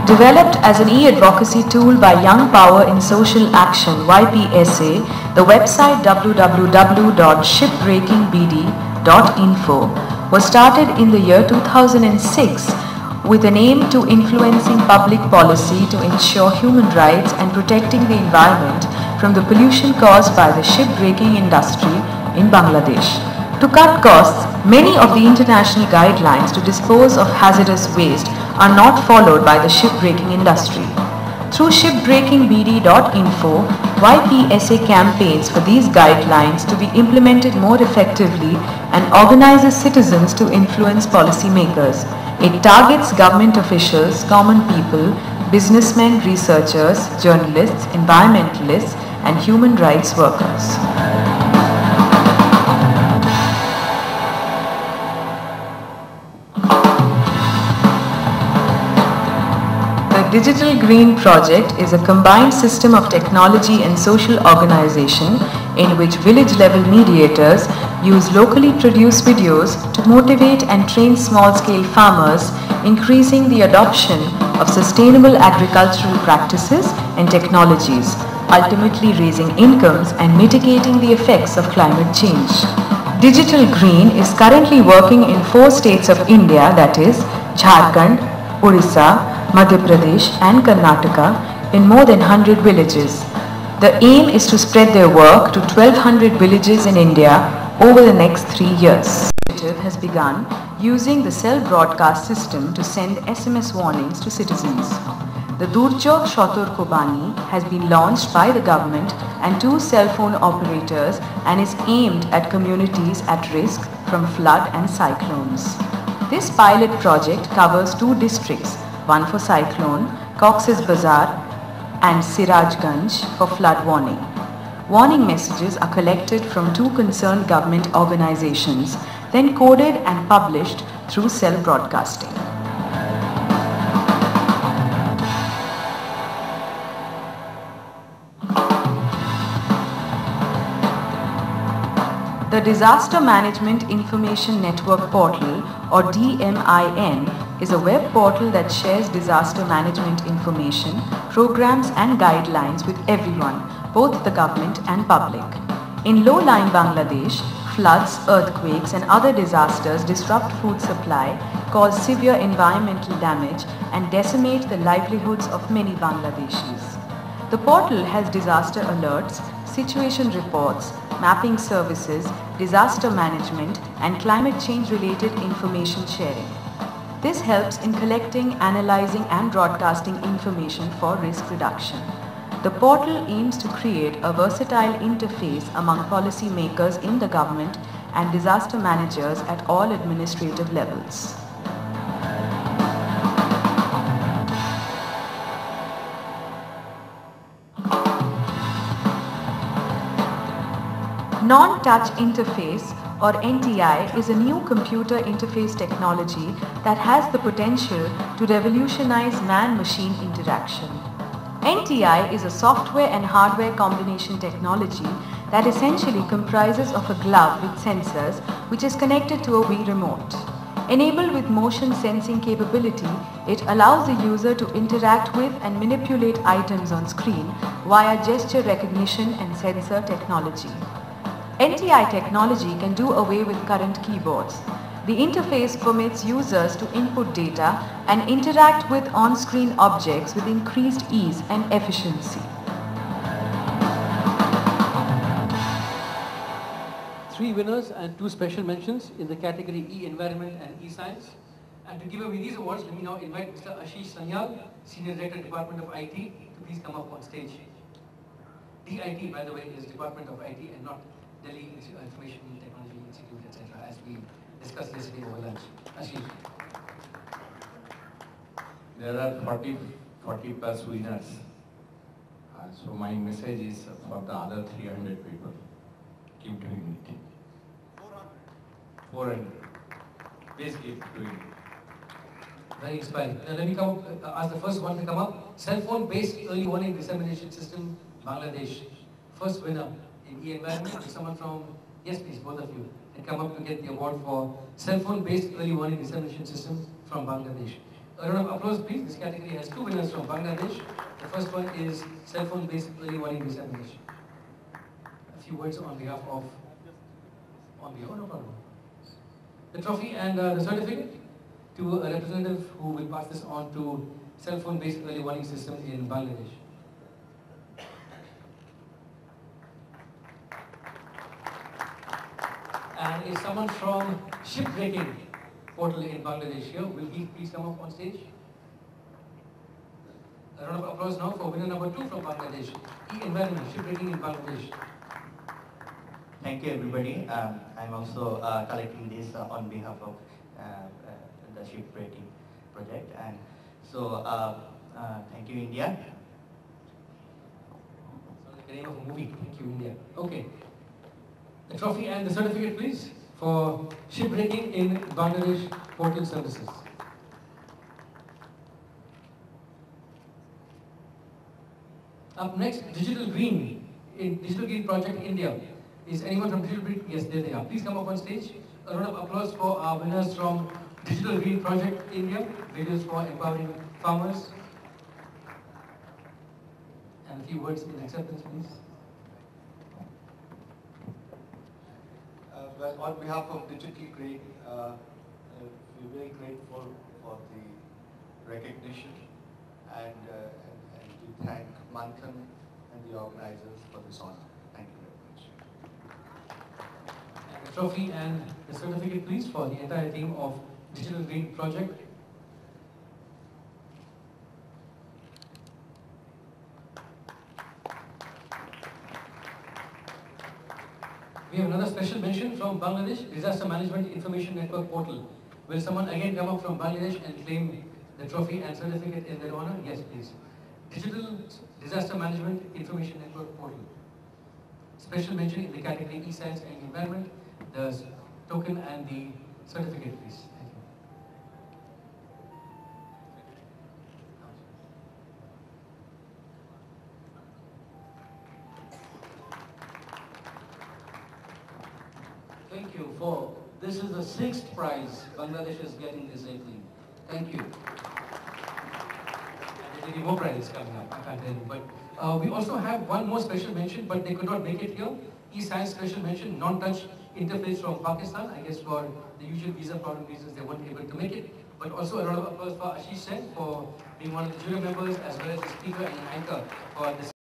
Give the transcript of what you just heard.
Developed as an e-advocacy tool by Young Power in Social Action YPSA, the website www.shipbreakingbd.info was started in the year 2006 with an aim to influencing public policy to ensure human rights and protecting the environment from the pollution caused by the shipbreaking industry in Bangladesh. To cut costs, many of the international guidelines to dispose of hazardous waste are not followed by the shipbreaking industry. Through shipbreakingbd.info, YPSA campaigns for these guidelines to be implemented more effectively and organizes citizens to influence policymakers. It targets government officials, common people, businessmen, researchers, journalists, environmentalists, and human rights workers. The Digital Green Project is a combined system of technology and social organization in which village-level mediators use locally produced videos to motivate and train small-scale farmers, increasing the adoption of sustainable agricultural practices and technologies, ultimately raising incomes and mitigating the effects of climate change. Digital Green is currently working in 4 states of India, that is, Jharkhand, Odisha, Madhya Pradesh and Karnataka, in more than 100 villages. The aim is to spread their work to 1200 villages in India over the next 3 years. The initiative has begun using the cell broadcast system to send SMS warnings to citizens. The Durjog Shotor Kobani has been launched by the government and 2 cell phone operators and is aimed at communities at risk from flood and cyclones. This pilot project covers 2 districts, one for cyclone, Cox's Bazar and Sirajganj for flood warning. Warning messages are collected from 2 concerned government organizations, then coded and published through cell broadcasting. The Disaster Management Information Network Portal, or DMIN, is a web portal that shares disaster management information, programs and guidelines with everyone, both the government and public. In low-lying Bangladesh, floods, earthquakes and other disasters disrupt food supply, cause severe environmental damage and decimate the livelihoods of many Bangladeshis. The portal has disaster alerts, situation reports, mapping services, disaster management and climate change related information sharing. This helps in collecting, analyzing and broadcasting information for risk reduction. The portal aims to create a versatile interface among policy makers in the government and disaster managers at all administrative levels. Non-touch interface, or NTI, is a new computer interface technology that has the potential to revolutionize man-machine interaction. NTI is a software and hardware combination technology that essentially comprises of a glove with sensors which is connected to a Wii remote. Enabled with motion sensing capability, it allows the user to interact with and manipulate items on screen via gesture recognition and sensor technology. NTI technology can do away with current keyboards. The interface permits users to input data and interact with on-screen objects with increased ease and efficiency. 3 winners and 2 special mentions in the category E-Environment and E-Science. And to give away these awards, let me now invite Mr. Ashish Sanyal, Senior Director, Department of IT, to please come up on stage. DIT, by the way, is Department of IT and not Delhi Information Technology Institute, etc., as we discussed yesterday over lunch. Ashish. There are 40 plus winners. So my message is for the other 300 people. Keep doing it. 400. Please keep doing it. Very inspiring. Now let me ask the first one to come up. Cell phone based early warning dissemination system, Bangladesh. First winner in E-Environment is someone from, yes please, both of you, and come up to get the award for cell phone based early warning dissemination system from Bangladesh. A round of applause, please. This category has 2 winners from Bangladesh. The first one is cell phone-based early warning examination. A few words on behalf of. No problem. The trophy and the certificate to a representative who will pass this on to cell phone-based early warning system in Bangladesh. And is someone from shipbreaking portal in Bangladesh here? Will he please come up on stage? A round of applause now for winner number 2 from Bangladesh, E-Environment, shipbreaking in Bangladesh. Thank you, everybody. I'm also collecting this on behalf of the shipbreaking project. And so, thank you, India. Sounds like the name of a movie. Thank you, India. Okay. The trophy and the certificate, please, for shipbreaking in Bangladesh portal services. Up next, Digital Green in Digital Green Project India. Is anyone from Digital Green? Yes, there they are. Please come up on stage. A round of applause for our winners from Digital Green Project India. Videos for empowering farmers. And a few words in acceptance, please. Well, on behalf of Digital Green, we're very grateful for the recognition and we thank Manthan and the organizers for this honor. Thank you very much. And the trophy and the certificate, please, for the entire team of Digital Green Project. We have another special mention from Bangladesh, Disaster Management Information Network Portal. Will someone again come up from Bangladesh and claim the trophy and certificate in their honor? Yes, please. Digital Disaster Management Information Network Portal. Special mention in the category E-Science and Environment, the token and the certificate, please. Thank you. Thank you for, this is the 6th prize Bangladesh is getting this evening. Thank you. And there will be more prizes coming up, I can't tell you. But we also have one more special mention, but they could not make it here. E-Science special mention, non-touch interface from Pakistan. I guess for the usual visa problem reasons, they weren't able to make it. But also a round of applause for Ashish Sen for being one of the jury members as well as the speaker and anchor for this.